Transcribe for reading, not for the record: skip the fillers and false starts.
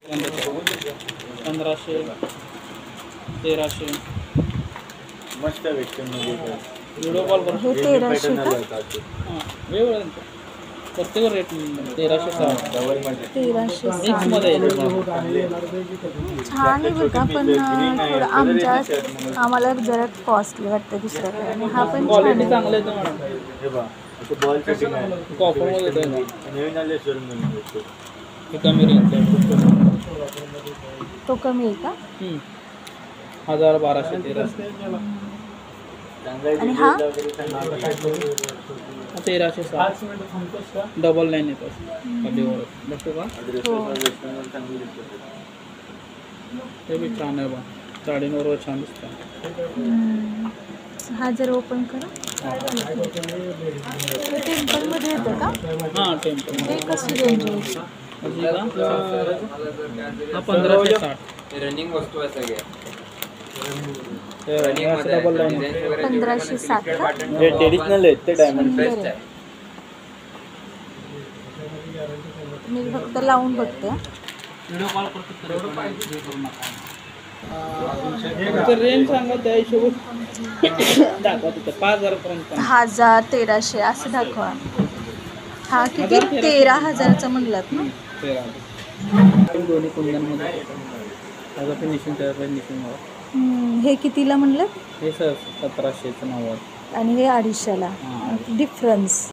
1500 1300 मस्त भेटते video call करू. हे 1300 का? हां वेगवेगळं त्यांचं प्रत्येक रेट 1360 1360 मिक्समध्ये छान आहे बघा, पण थोडं आम्हाला जरा कॉस्टली वाटतं दुसऱ्याकडे. आणि हा पण छान क्वालिटी आहे. चांगलं येतं मॅडम. हे बघा असं बॉल सेटिंग आहे. कॉपरमध्ये येतं ना. नवीन आले शोरूम नवीन भेटतो. हे कमी रेंजचं आहे. तो कमी आहे का? 1000 1200 1300 आणि हा 1360 डबल लाईन येतो कधीवर बघतो का. ते बी छान आहे बा, साडींवर छान दिसतं. हा जर ओपन करा. टेम्पलमध्ये येतं का? हां टेम्पल ते कशी रेंज आहे? हा 1560 रनिंग वस्तू आहे सगळ्या. डबल लाईन 1560 का? हे ट्रेडिशनल आहेत ते डायमंड बरं आहे. मी फक्त लावून बघते. व्हिडिओ कॉल करतो. रेंज सांगा त्या हिशोबात दाखवा तिथं 5000 पर्यंत. 1000 1300 असं दाखवा. हा किती 13,000चा म्हणलात ना? दोन्ही कुंदनमध्ये त्याचं फिनिशिंग त्याचं फिनिशिंग हे कितीला म्हणलं? हे सर 1700चं 90. आणि हे 250ला. डिफरन्स